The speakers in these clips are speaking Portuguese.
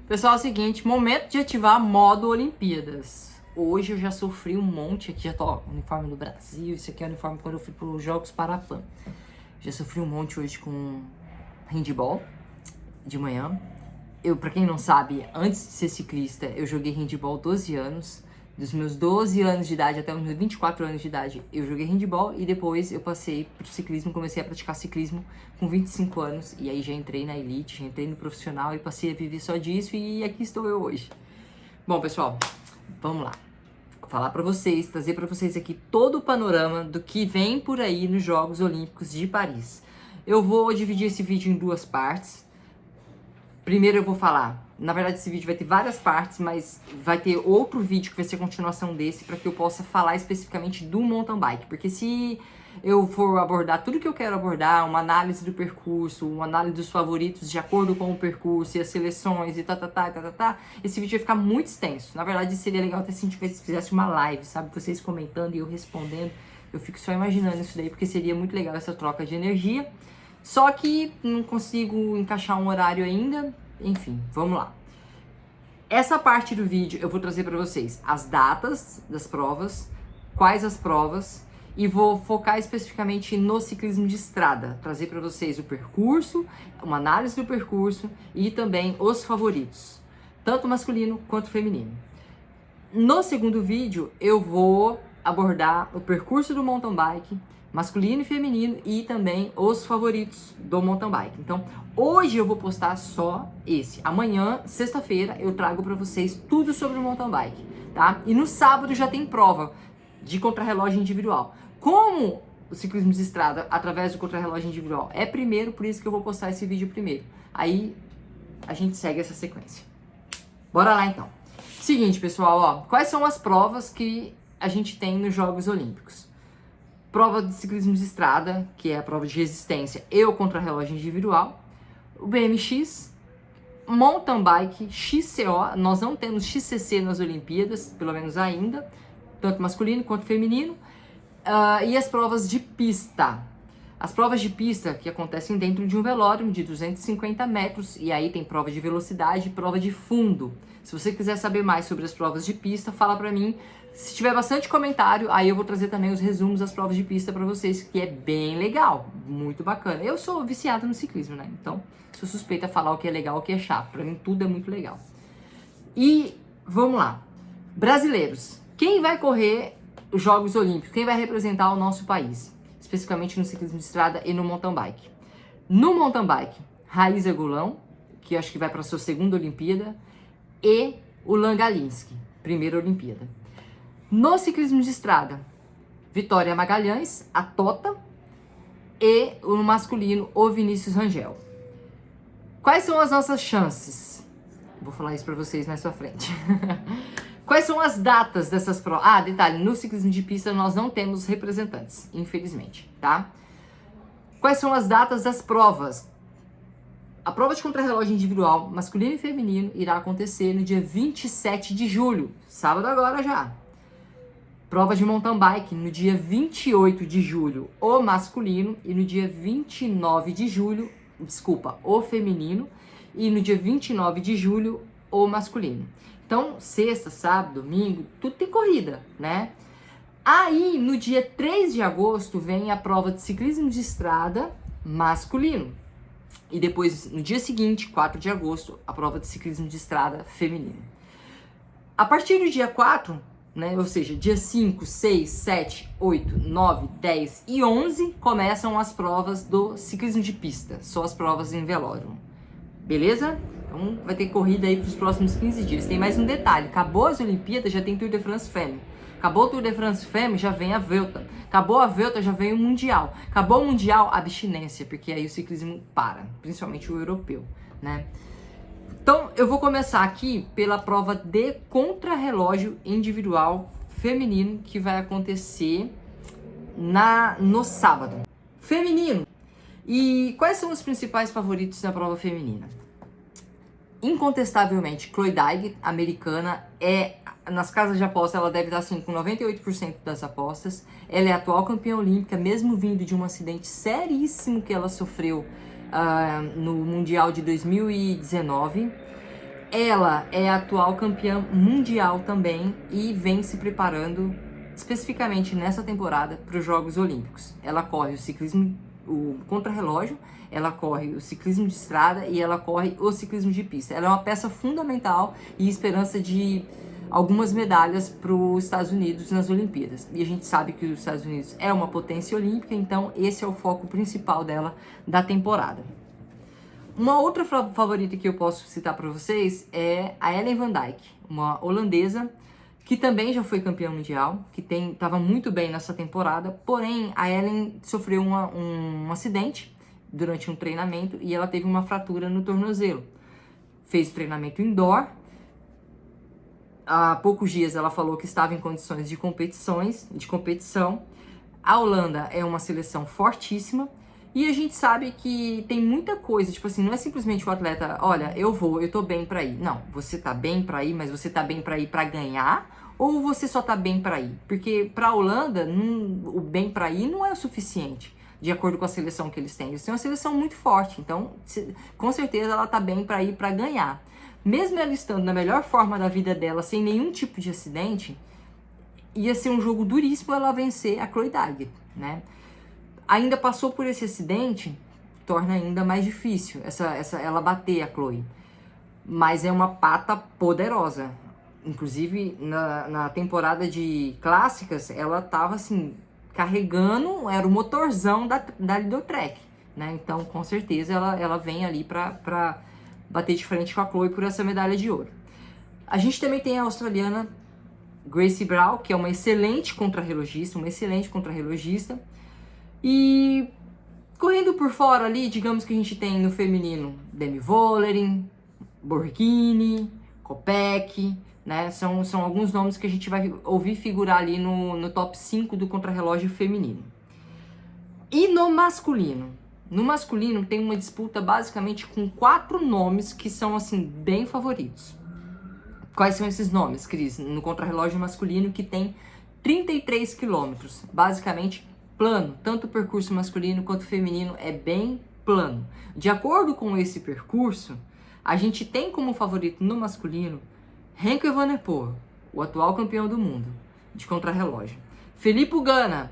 Pessoal, é o seguinte, momento de ativar modo Olimpíadas. Hoje eu já sofri um monte aqui, já tô, ó, uniforme do Brasil, isso aqui é o uniforme quando eu fui para os Jogos Parapan. Já sofri um monte hoje com handball de manhã. Pra quem não sabe, antes de ser ciclista, eu joguei handball 12 anos. Dos meus 12 anos de idade até os meus 24 anos de idade, eu joguei handball e depois eu passei pro ciclismo, comecei a praticar ciclismo com 25 anos e aí já entrei na elite, já entrei no profissional e passei a viver só disso e aqui estou eu hoje. Bom, pessoal, vamos lá. Vou falar pra vocês, trazer pra vocês aqui todo o panorama do que vem por aí nos Jogos Olímpicos de Paris. Eu vou dividir esse vídeo em duas partes. Primeiro eu vou falar, na verdade esse vídeo vai ter várias partes, mas vai ter outro vídeo que vai ser a continuação desse para que eu possa falar especificamente do mountain bike, porque se eu for abordar tudo que eu quero abordar, uma análise do percurso, uma análise dos favoritos de acordo com o percurso e as seleções e esse vídeo vai ficar muito extenso. Na verdade seria legal até se a gente fizesse uma live, sabe, vocês comentando e eu respondendo. Eu fico só imaginando isso daí, porque seria muito legal essa troca de energia. Só que não consigo encaixar um horário ainda, enfim, vamos lá. Essa parte do vídeo eu vou trazer para vocês as datas das provas, quais as provas, e vou focar especificamente no ciclismo de estrada, trazer para vocês o percurso, uma análise do percurso e também os favoritos, tanto masculino quanto feminino. No segundo vídeo eu vou abordar o percurso do mountain bike, masculino e feminino, e também os favoritos do mountain bike. Então, hoje eu vou postar só esse. Amanhã, sexta-feira, eu trago para vocês tudo sobre o mountain bike, tá? E no sábado já tem prova de contrarrelógio individual. Como o ciclismo de estrada, através do contrarrelógio individual, é primeiro, por isso que eu vou postar esse vídeo primeiro. Aí, a gente segue essa sequência. Bora lá, então. Seguinte, pessoal, ó, quais são as provas que a gente tem nos Jogos Olímpicos? Prova de ciclismo de estrada, que é a prova de resistência e o contrarrelógio individual, o BMX, mountain bike, XCO, nós não temos XCC nas Olimpíadas, pelo menos ainda, tanto masculino quanto feminino, e as provas de pista. As provas de pista que acontecem dentro de um velódromo de 250 metros, e aí tem prova de velocidade e prova de fundo. Se você quiser saber mais sobre as provas de pista, fala pra mim. Se tiver bastante comentário, aí eu vou trazer também os resumos das provas de pista pra vocês, que é bem legal, muito bacana. Eu sou viciada no ciclismo, né? Então, sou suspeita a falar o que é legal e o que é chato. Pra mim, tudo é muito legal. E, vamos lá. Brasileiros. Quem vai correr os Jogos Olímpicos? Quem vai representar o nosso país? Especificamente no ciclismo de estrada e no mountain bike. No mountain bike, Raíza Golão, que acho que vai para a sua segunda Olimpíada, e o Langalinski, primeira Olimpíada. No ciclismo de estrada, Vitória Magalhães, a Tota, e o masculino, o Vinícius Rangel. Quais são as nossas chances? Vou falar isso para vocês mais pra frente. Quais são as datas dessas provas? Ah, detalhe, no ciclismo de pista nós não temos representantes, infelizmente, tá? Quais são as datas das provas? A prova de contrarrelógio individual, masculino e feminino, irá acontecer no dia 27 de julho, sábado agora já. Prova de mountain bike no dia 28 de julho, o masculino, e no dia 29 de julho, desculpa, o feminino, e no dia 29 de julho, o masculino. Então, sexta, sábado, domingo, tudo tem corrida, né? Aí, no dia 3 de agosto, vem a prova de ciclismo de estrada masculino. E depois, no dia seguinte, 4 de agosto, a prova de ciclismo de estrada feminino. A partir do dia 4, né, ou seja, dia 5, 6, 7, 8, 9, 10 e 11, começam as provas do ciclismo de pista. São as provas em velódromo. Beleza? Então vai ter corrida aí para os próximos 15 dias. Tem mais um detalhe, acabou as Olimpíadas, já tem Tour de France Femme. Acabou o Tour de France Femme, já vem a Vuelta. Acabou a Vuelta, já vem o Mundial. Acabou o Mundial, abstinência, porque aí o ciclismo para, principalmente o europeu, né? Então eu vou começar aqui pela prova de contrarrelógio individual feminino, que vai acontecer no sábado. Feminino. E quais são os principais favoritos na prova feminina? Incontestavelmente, Chloe Dygert, americana, nas casas de aposta, ela deve estar assim com 98% das apostas. Ela é atual campeã olímpica, mesmo vindo de um acidente seríssimo que ela sofreu no Mundial de 2019. Ela é a atual campeã mundial também e vem se preparando especificamente nessa temporada para os Jogos Olímpicos. Ela corre o ciclismo, o contrarrelógio, ela corre o ciclismo de estrada e ela corre o ciclismo de pista. Ela é uma peça fundamental e esperança de algumas medalhas para os Estados Unidos nas Olimpíadas. E a gente sabe que os Estados Unidos é uma potência olímpica, então esse é o foco principal dela da temporada. Uma outra favorita que eu posso citar para vocês é a Ellen van Dijk, uma holandesa que também já foi campeã mundial, que estava muito bem nessa temporada, porém a Ellen sofreu um acidente durante um treinamento e ela teve uma fratura no tornozelo. Fez o treinamento indoor. Há poucos dias ela falou que estava em condições de competição. A Holanda é uma seleção fortíssima e a gente sabe que tem muita coisa, tipo assim, não é simplesmente o atleta, olha, eu tô bem pra ir. Não, você tá bem pra ir, mas você tá bem pra ir pra ganhar ou você só tá bem pra ir? Porque pra Holanda, o bem pra ir não é o suficiente, de acordo com a seleção que eles têm. Eles têm uma seleção muito forte, então com certeza ela tá bem pra ir pra ganhar. Mesmo ela estando na melhor forma da vida dela, sem nenhum tipo de acidente, ia ser um jogo duríssimo ela vencer a Chloe Daggett, né? Ainda passou por esse acidente, torna ainda mais difícil ela bater a Chloe. Mas é uma pata poderosa. Inclusive, na temporada de clássicas, ela tava assim, carregando, era o motorzão da Lidl-Trek, né? Então, com certeza, ela vem ali pra bater de frente com a Chloe por essa medalha de ouro. A gente também tem a australiana Gracie Brown, que é uma excelente contrarrelogista, E correndo por fora ali, digamos que a gente tem no feminino Demi Vollering, Borghini, Kopeck, né? São alguns nomes que a gente vai ouvir figurar ali no top 5 do contrarrelógio feminino. E no masculino? No masculino tem uma disputa basicamente com 4 nomes que são assim bem favoritos. Quais são esses nomes, Cris? No contrarrelógio masculino que tem 33 quilômetros, basicamente plano, tanto o percurso masculino quanto feminino é bem plano. De acordo com esse percurso, a gente tem como favorito no masculino Remco Evenepoel, o atual campeão do mundo de contrarrelógio. Filippo Ganna,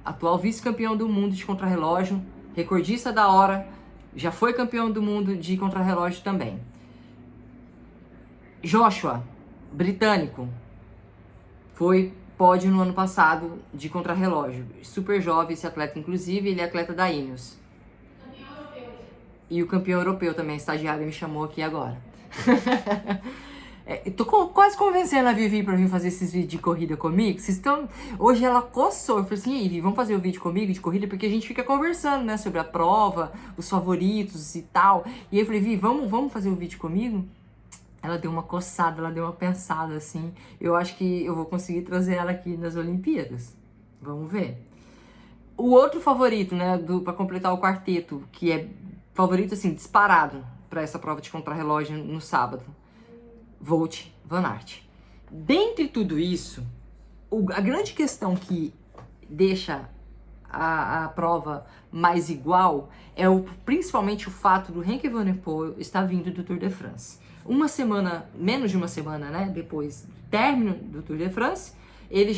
atual vice-campeão do mundo de contrarrelógio, recordista da hora, já foi campeão do mundo de contrarrelógio também. Joshua, britânico, foi pódio no ano passado de contrarrelógio. Super jovem esse atleta, inclusive, ele é atleta da Ineos. Campeão europeu. E o campeão europeu também, estagiário, me chamou aqui agora. Tô quase convencendo a Vivi pra vir fazer esses vídeos de corrida comigo. Hoje ela coçou. Eu falei assim, e aí, Vivi, vamos fazer o vídeo comigo de corrida? Porque a gente fica conversando, né, sobre a prova, os favoritos e tal. E aí eu falei, Vivi, vamos fazer o vídeo comigo? Ela deu uma coçada, ela deu uma pensada, assim. Eu acho que eu vou conseguir trazer ela aqui nas Olimpíadas. Vamos ver. O outro favorito, né, pra completar o quarteto, que é favorito, assim, disparado pra essa prova de contrarrelógio no sábado, Wout van Aert. Dentre tudo isso, a grande questão que deixa a prova mais igual é principalmente o fato do Remco Evenepoel estar vindo do Tour de France. Menos de uma semana, né, depois do término do Tour de France, ele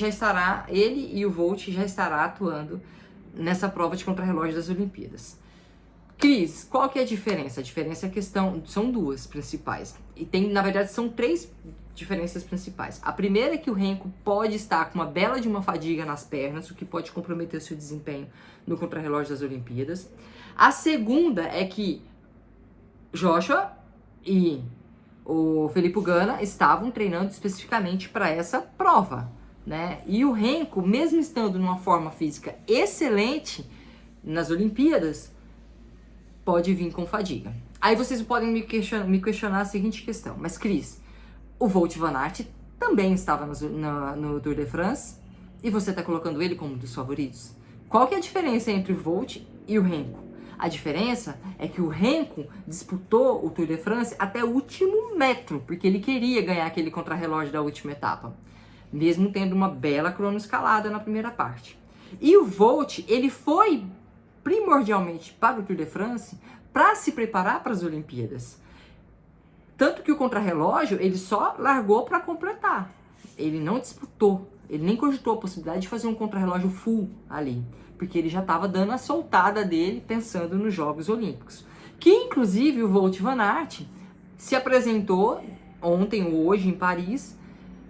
e o Wout já estará atuando nessa prova de contrarrelógio das Olimpíadas. Cris, qual que é a diferença? A diferença são duas principais. E na verdade, são 3 diferenças principais. A primeira é que o Remco pode estar com uma bela de uma fadiga nas pernas, o que pode comprometer o seu desempenho no contrarrelógio das Olimpíadas. A segunda é que Joshua e o Filippo Ganna estavam treinando especificamente para essa prova, né? E o Remco, mesmo estando numa forma física excelente nas Olimpíadas, pode vir com fadiga. Aí vocês podem me questionar a seguinte questão, mas Cris, o Wout van Aert também estava no Tour de France e você está colocando ele como um dos favoritos. Qual que é a diferença entre o Wout e o Remco? A diferença é que o Remco disputou o Tour de France até o último metro, porque ele queria ganhar aquele contrarrelógio da última etapa, mesmo tendo uma bela cronoescalada na primeira parte. E o Wout, ele foi primordialmente para o Tour de France para se preparar para as Olimpíadas. Tanto que o contrarrelógio, ele só largou para completar. Ele não disputou, ele nem cogitou a possibilidade de fazer um contrarrelógio full ali, porque ele já estava dando a soltada dele pensando nos Jogos Olímpicos. Que inclusive o Wout van Aert se apresentou ontem ou hoje em Paris,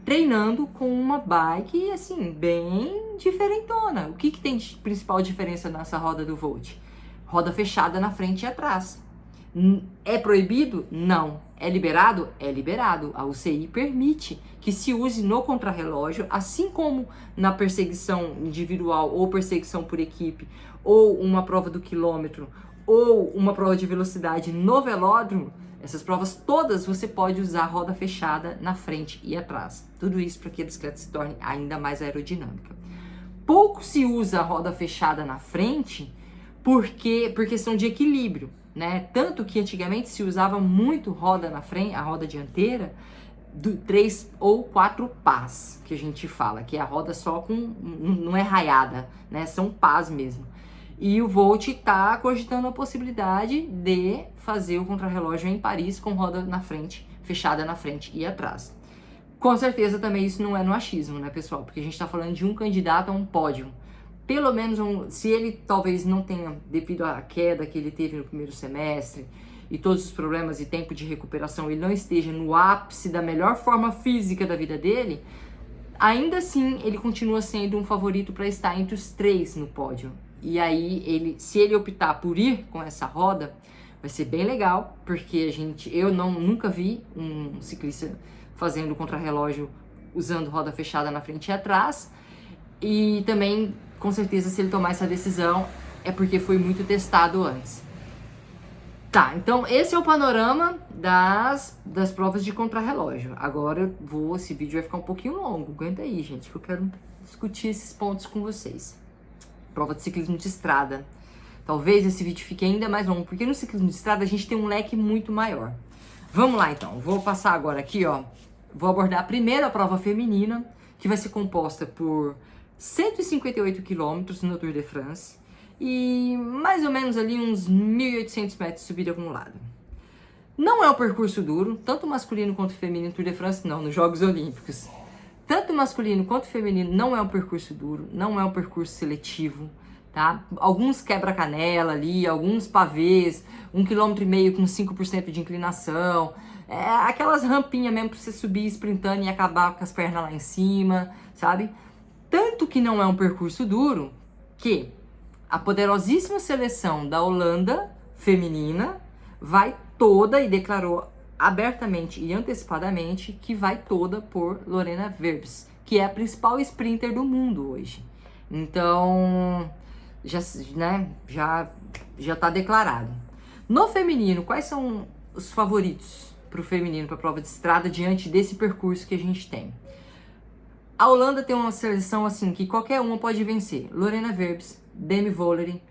treinando com uma bike assim, bem diferentona. O que tem de principal diferença nessa roda do Wout? Roda fechada na frente e atrás. É proibido? Não. É liberado? É liberado. A UCI permite que se use no contrarrelógio, assim como na perseguição individual ou perseguição por equipe, ou uma prova do quilômetro, ou uma prova de velocidade no velódromo. Essas provas todas você pode usar roda fechada na frente e atrás. Tudo isso para que a bicicleta se torne ainda mais aerodinâmica. Pouco se usa a roda fechada na frente por questão de equilíbrio, né? Tanto que antigamente se usava muito roda na frente, a roda dianteira, 3 ou 4 pás, que a gente fala, que é a roda só com, não é raiada, né? São pás mesmo. E o Wout está cogitando a possibilidade de fazer o contrarrelógio em Paris com roda na frente, fechada na frente e atrás. Com certeza também isso não é no achismo, né, pessoal? Porque a gente está falando de um candidato a um pódio. Pelo menos, se ele talvez não tenha, devido à queda que ele teve no primeiro semestre e todos os problemas e tempo de recuperação, ele não esteja no ápice da melhor forma física da vida dele, ainda assim ele continua sendo um favorito para estar entre os 3 no pódio. E aí, se ele optar por ir com essa roda, vai ser bem legal, porque eu nunca vi um ciclista fazendo contrarrelógio usando roda fechada na frente e atrás. E também, com certeza, se ele tomar essa decisão, é porque foi muito testado antes. Tá, então esse é o panorama das provas de contrarrelógio. Agora esse vídeo vai ficar um pouquinho longo, aguenta aí, gente, que eu quero discutir esses pontos com vocês. Prova de ciclismo de estrada. Talvez esse vídeo fique ainda mais longo, porque no ciclismo de estrada a gente tem um leque muito maior. Vamos lá então, vou passar agora aqui, ó. Vou abordar primeiro a prova feminina, que vai ser composta por 158 quilômetros no Tour de France e mais ou menos ali uns 1.800 metros de subida acumulada. Não é um percurso duro, tanto masculino quanto feminino no Tour de France, não, nos Jogos Olímpicos. Tanto masculino quanto feminino não é um percurso duro, não é um percurso seletivo, tá? Alguns quebra-canela ali, alguns pavês, 1,5 km com 5% de inclinação, aquelas rampinhas mesmo pra você subir sprintando e acabar com as pernas lá em cima, sabe? Tanto que não é um percurso duro, que a poderosíssima seleção da Holanda feminina vai toda e declarou abertamente e antecipadamente que vai toda por Lorena Wirbes, que é a principal sprinter do mundo hoje. Então, já tá declarado. No feminino, quais são os favoritos para o feminino, para a prova de estrada, diante desse percurso que a gente tem? A Holanda tem uma seleção assim que qualquer uma pode vencer. Lorena Wirbes, Demi Vollering,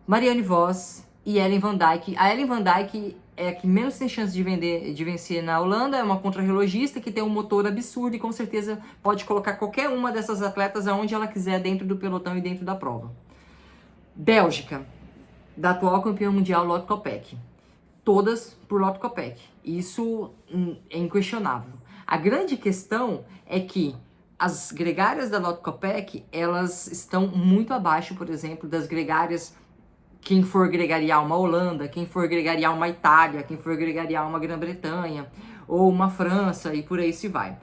Marianne Vos e Ellen Van Dijk. A Ellen Van Dijk é a que menos tem chance de vencer na Holanda, é uma contrarrelogista que tem um motor absurdo e com certeza pode colocar qualquer uma dessas atletas aonde ela quiser dentro do pelotão e dentro da prova. Bélgica, da atual campeã mundial Lotte Kopecky. Todas por Lotte Kopecky. Isso é inquestionável. A grande questão é que as gregárias da Lotte Kopecky, elas estão muito abaixo, por exemplo, das gregárias, quem for gregariar uma Holanda, quem for gregariar uma Itália, quem for gregariar uma Grã-Bretanha, ou uma França, e por aí se vai.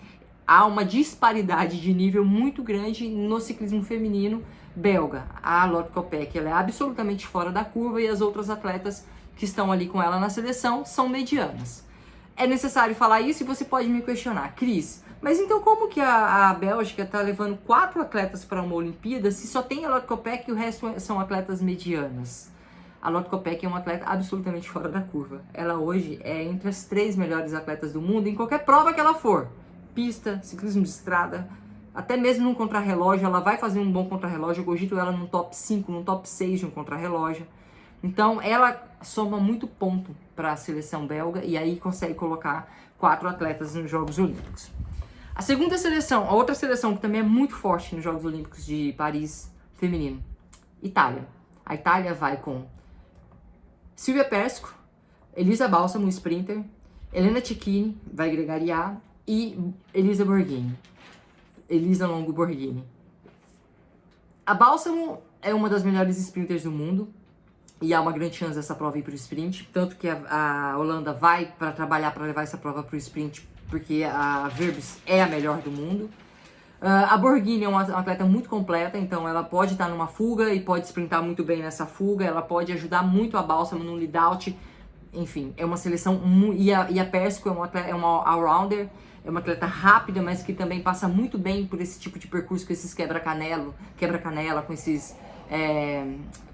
Há uma disparidade de nível muito grande no ciclismo feminino belga. A Lotte Kopecky, ela é absolutamente fora da curva e as outras atletas que estão ali com ela na seleção são medianas. É necessário falar isso e você pode me questionar, Cris, mas então como que a Bélgica está levando 4 atletas para uma Olimpíada se só tem a Lotte Kopecky e o resto são atletas medianas? A Lotte Kopecky é uma atleta absolutamente fora da curva. Ela hoje é entre as 3 melhores atletas do mundo em qualquer prova que ela for. Pista, ciclismo de estrada, até mesmo num contrarrelógio, ela vai fazer um bom contrarrelógio. Eu cogito ela num top 5, num top 6 de um contrarrelógio. Então, ela soma muito ponto para a seleção belga e aí consegue colocar 4 atletas nos Jogos Olímpicos. A segunda seleção, a outra seleção que também é muito forte nos Jogos Olímpicos de Paris feminino, Itália. A Itália vai com Silvia Persico, Elisa Balsamo, sprinter, Elena Cecchini vai gregariar e Elisa Borghini. Elisa Longo Borghini. A Bálsamo é uma das melhores sprinters do mundo e há uma grande chance dessa prova ir para o sprint, tanto que a Holanda vai para trabalhar para levar essa prova para o sprint, porque a Verbis é a melhor do mundo. A Borghini é uma atleta muito completa, então ela pode estar numa fuga e pode sprintar muito bem nessa fuga, ela pode ajudar muito a Bálsamo no lead-out, enfim, é uma seleção, e a Persico é uma all-rounder, é uma atleta rápida, mas que também passa muito bem por esse tipo de percurso, com esses quebra-canela,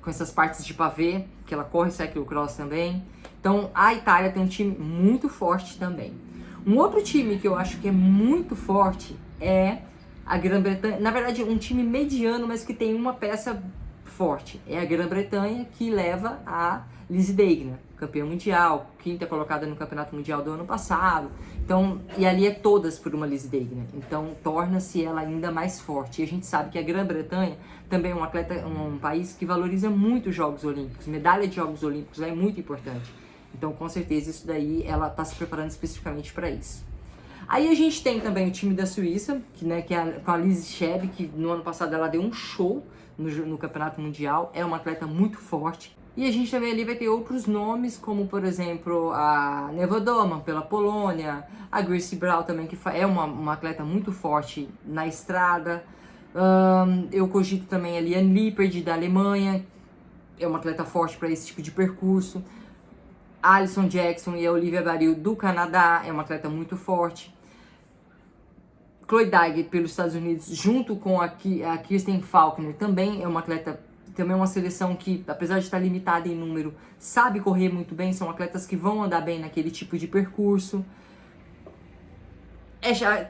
com essas partes de pavê, que ela corre cyclocross também. Então, a Itália tem um time muito forte também. Um outro time que eu acho que é muito forte é a Grã-Bretanha. Na verdade, um time mediano, mas que tem uma peça forte. É a Grã-Bretanha, que leva a Lizzie Deignan, campeã mundial, quinta colocada no campeonato mundial do ano passado. Então, e ali é todas por uma Lizzie Deignan. Então, torna-se ela ainda mais forte. E a gente sabe que a Grã-Bretanha também é um país que valoriza muito os Jogos Olímpicos. Medalha de Jogos Olímpicos é muito importante. Então, com certeza, isso daí, ela está se preparando especificamente para isso. Aí a gente tem também o time da Suíça, que é com a Lise Scheb, que no ano passado ela deu um show no Campeonato Mundial. É uma atleta muito forte. E a gente também ali vai ter outros nomes, como por exemplo a Nevodoman pela Polônia, a Gracie Brown também, que é uma atleta muito forte na estrada. Eu cogito também a Liane Lippert da Alemanha, é uma atleta forte para esse tipo de percurso. A Alison Jackson e a Olivia Baril do Canadá, é uma atleta muito forte. Chloe Dygert pelos Estados Unidos, junto com a Kirsten Faulkner, também é uma atleta, também é uma seleção que, apesar de estar limitada em número, sabe correr muito bem, são atletas que vão andar bem naquele tipo de percurso.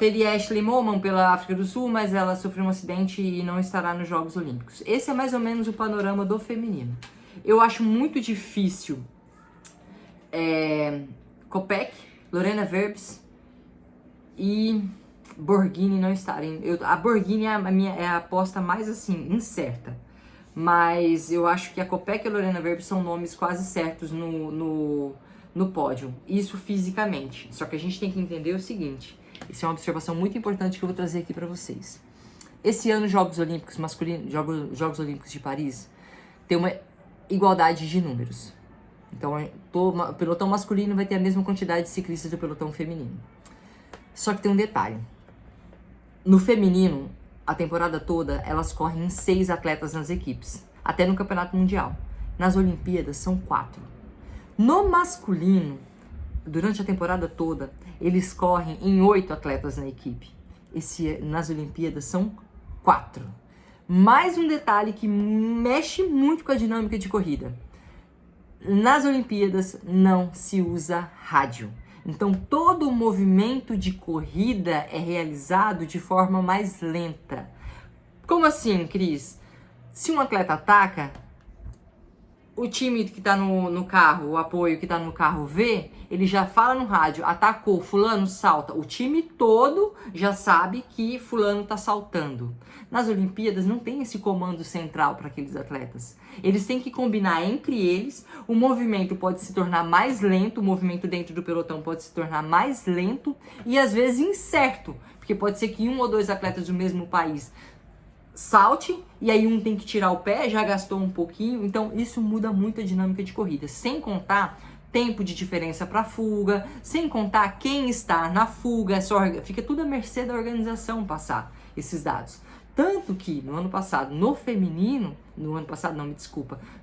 Teria Ashley Moman pela África do Sul, mas ela sofreu um acidente e não estará nos Jogos Olímpicos. Esse é mais ou menos o panorama do feminino. Eu acho muito difícil Kopeck, Lorena Verbs e Borghini não estarem. A Borghini é a aposta mais assim, incerta. Mas eu acho que a Kopeck e a Lorena Verbs são nomes quase certos no pódio. Isso fisicamente. Só que a gente tem que entender o seguinte. Isso é uma observação muito importante que eu vou trazer aqui para vocês. Esse ano, Jogos Olímpicos masculinos, Jogos Olímpicos de Paris, tem uma igualdade de números. Então, o pelotão masculino vai ter a mesma quantidade de ciclistas do pelotão feminino. Só que tem um detalhe. No feminino, a temporada toda, elas correm em 6 atletas nas equipes. Até no Campeonato Mundial. Nas Olimpíadas, são 4. No masculino, durante a temporada toda, eles correm em 8 atletas na equipe. Nas Olimpíadas, são 4. Mais um detalhe que mexe muito com a dinâmica de corrida. Nas Olimpíadas não se usa rádio. Então todo o movimento de corrida é realizado de forma mais lenta. Como assim, Cris? Se um atleta ataca, o time que está no carro, o apoio que está no carro vê, ele já fala no rádio, atacou, fulano salta. O time todo já sabe que fulano está saltando. Nas Olimpíadas não tem esse comando central para aqueles atletas. Eles têm que combinar entre eles, o movimento pode se tornar mais lento, o movimento dentro do pelotão pode se tornar mais lento e às vezes incerto, porque pode ser que um ou dois atletas do mesmo país salte, e aí um tem que tirar o pé, já gastou um pouquinho, então isso muda muito a dinâmica de corrida, sem contar tempo de diferença para fuga, sem contar quem está na fuga, fica tudo à mercê da organização passar esses dados. Tanto que no ano passado,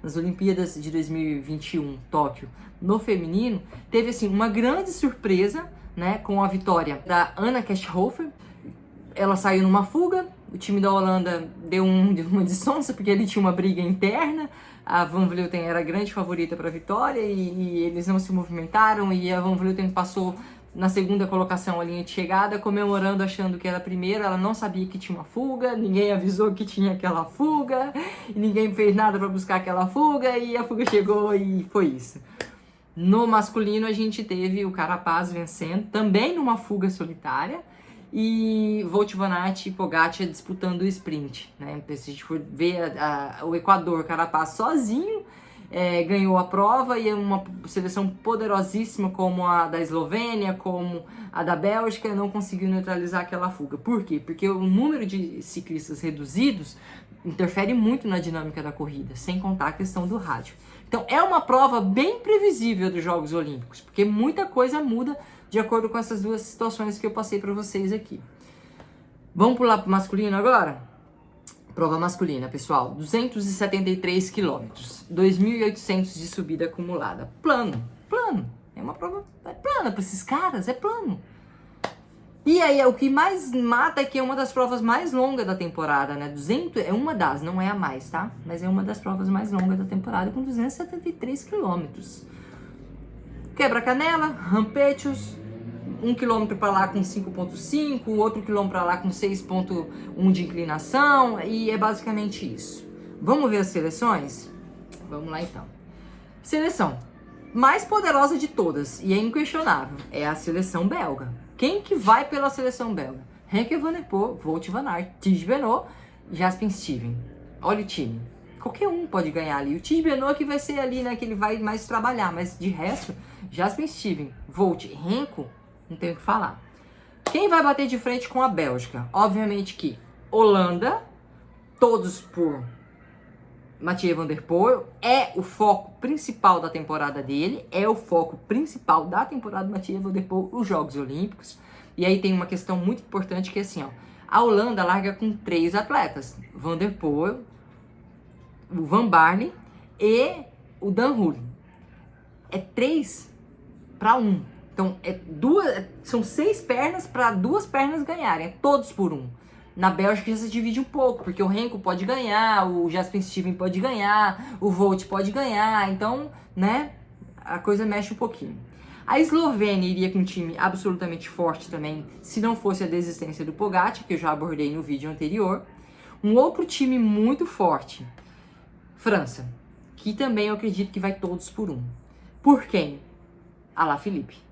nas Olimpíadas de 2021, Tóquio, no feminino, teve assim uma grande surpresa, né, com a vitória da Anna Kerschhofer. Ela saiu numa fuga, o time da Holanda deu uma de sonsa, porque ele tinha uma briga interna. A Van Vleuten era a grande favorita para a vitória e eles não se movimentaram. E a Van Vleuten passou na segunda colocação a linha de chegada, comemorando, achando que era a primeira. Ela não sabia que tinha uma fuga, ninguém avisou que tinha aquela fuga, e ninguém fez nada para buscar aquela fuga, e a fuga chegou e foi isso. No masculino, a gente teve o Carapaz vencendo, também numa fuga solitária, e Wout van Aert e Pogacar disputando o sprint, né? Se a gente for ver o Equador, Carapaz sozinho, ganhou a prova, e uma seleção poderosíssima como a da Eslovênia, como a da Bélgica, não conseguiu neutralizar aquela fuga. Por quê? Porque o número de ciclistas reduzidos interfere muito na dinâmica da corrida, sem contar a questão do rádio. Então é uma prova bem previsível dos Jogos Olímpicos, porque muita coisa muda de acordo com essas duas situações que eu passei para vocês aqui. Vamos pular para o masculino agora? Prova masculina, pessoal, 273 quilômetros, 2.800 de subida acumulada. Plano. É uma prova plana para esses caras, é plano. E aí, o que mais mata é que é uma das provas mais longas da temporada, né? 200, é uma das, não é a mais, tá? Mas é uma das provas mais longas da temporada, com 273 quilômetros. Quebra-canela, rampetos, 1 km para lá com 5.5, outro quilômetro para lá com 6.1 de inclinação, e é basicamente isso. Vamos ver as seleções? Vamos lá então. Seleção mais poderosa de todas, e é inquestionável, é a seleção belga. Quem que vai pela seleção belga? Remco van der Poel, Wout van Aert, Tige Benoot, Jasper Stuyven. Olha o time. Qualquer um pode ganhar ali. O Tige Benoot que vai ser ali, né, que ele vai mais trabalhar, mas de resto, Jasper Stuyven, Wout, Remco, não tenho o que falar. Quem vai bater de frente com a Bélgica? Obviamente que Holanda, todos por Mathieu van der Poel, é o foco principal da temporada dele, é o foco principal da temporada do Mathieu van der Poel, os Jogos Olímpicos. E aí tem uma questão muito importante que é assim, ó, a Holanda larga com 3 atletas, Van der Poel, o Van Barle e o Dan Hul. É 3 para 1. Então, são 6 pernas para 2 pernas ganharem, é todos por 1. Na Bélgica já se divide um pouco, porque o Remco pode ganhar, o Jasper Stuyven pode ganhar, o Wout pode ganhar, então, né, a coisa mexe um pouquinho. A Eslovênia iria com um time absolutamente forte também, se não fosse a desistência do Pogacar, que eu já abordei no vídeo anterior. Um outro time muito forte, França, que também eu acredito que vai todos por 1. Por quem? Alaphilippe.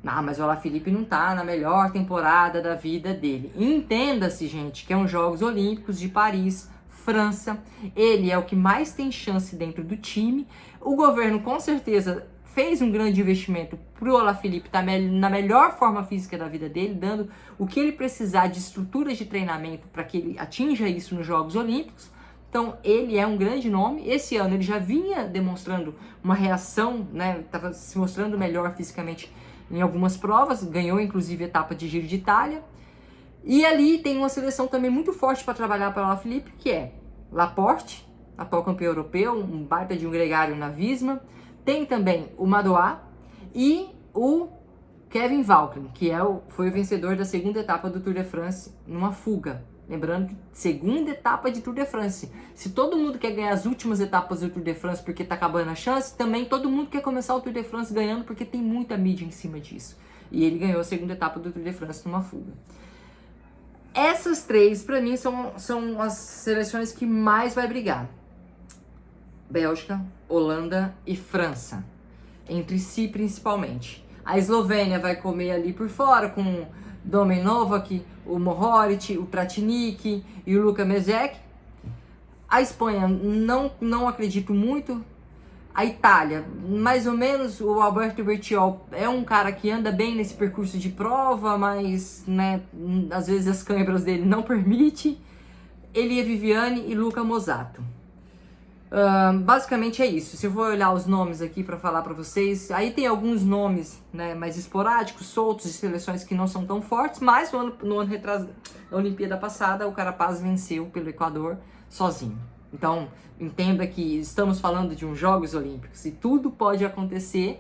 Ah, mas o Alaphilippe não tá na melhor temporada da vida dele. Entenda-se, gente, que é os Jogos Olímpicos de Paris, França. Ele é o que mais tem chance dentro do time. O governo, com certeza, fez um grande investimento pro Alaphilippe estar na melhor forma física da vida dele, dando o que ele precisar de estruturas de treinamento para que ele atinja isso nos Jogos Olímpicos. Então, ele é um grande nome. Esse ano ele já vinha demonstrando uma reação, né? Estava se mostrando melhor fisicamente em algumas provas, ganhou inclusive a etapa de Giro de Itália. E ali tem uma seleção também muito forte para trabalhar para o Alaphilippe, que é Laporte, atual campeão europeu, um baita de um gregário na Visma. Tem também o Madouas e o Kevin Valklen, que foi o vencedor da segunda etapa do Tour de France numa fuga. Lembrando que segunda etapa de Tour de France. Se todo mundo quer ganhar as últimas etapas do Tour de France porque tá acabando a chance, também todo mundo quer começar o Tour de France ganhando porque tem muita mídia em cima disso. E ele ganhou a segunda etapa do Tour de France numa fuga. Essas 3, para mim, são as seleções que mais vai brigar. Bélgica, Holanda e França. Entre si, principalmente. A Eslovênia vai comer ali por fora com Domen Novak, o Mohoric, o Tratnik e o Luka Mesek. A Espanha, não acredito muito. A Itália, mais ou menos, o Alberto Bertiol é um cara que anda bem nesse percurso de prova, mas, né, às vezes as câimbras dele não permitem. Elia Viviani e Luca Mosato. Basicamente é isso. Se eu for olhar os nomes aqui para falar para vocês, aí tem alguns nomes, né, mais esporádicos, soltos, de seleções que não são tão fortes, mas no ano retrasado, na Olimpíada passada, o Carapaz venceu pelo Equador sozinho. Então, entenda que estamos falando de uns Jogos Olímpicos e tudo pode acontecer.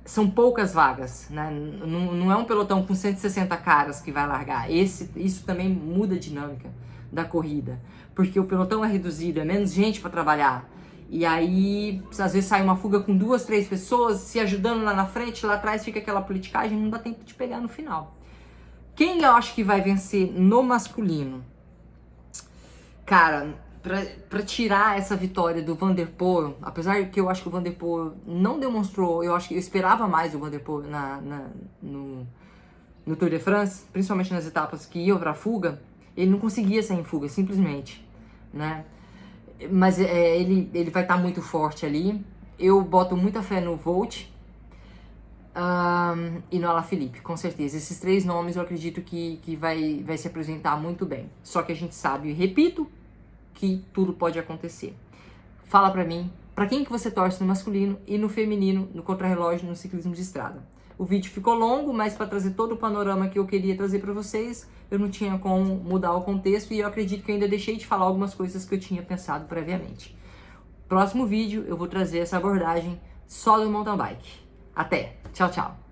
São poucas vagas, né? Não é um pelotão com 160 caras que vai largar. Isso também muda a dinâmica da corrida, porque o pelotão é reduzido, é menos gente para trabalhar. E aí, às vezes sai uma fuga com 2, 3 pessoas se ajudando lá na frente, lá atrás fica aquela politicagem, não dá tempo de pegar no final. Quem eu acho que vai vencer no masculino? Cara, pra tirar essa vitória do Van der Poel, apesar que eu acho que o Van der Poel não demonstrou, eu acho que eu esperava mais o Van der Poel no Tour de France, principalmente nas etapas que iam pra fuga, ele não conseguia sair em fuga, simplesmente, né? Mas ele vai estar muito forte ali. Eu boto muita fé no Volt e no Alaphilippe, com certeza. Esses 3 nomes eu acredito que vai se apresentar muito bem. Só que a gente sabe, repito, que tudo pode acontecer. Fala pra mim, pra quem que você torce no masculino e no feminino, no contrarrelógio, no ciclismo de estrada. O vídeo ficou longo, mas para trazer todo o panorama que eu queria trazer para vocês, eu não tinha como mudar o contexto e eu acredito que eu ainda deixei de falar algumas coisas que eu tinha pensado previamente. Próximo vídeo eu vou trazer essa abordagem só do mountain bike. Até! Tchau, tchau!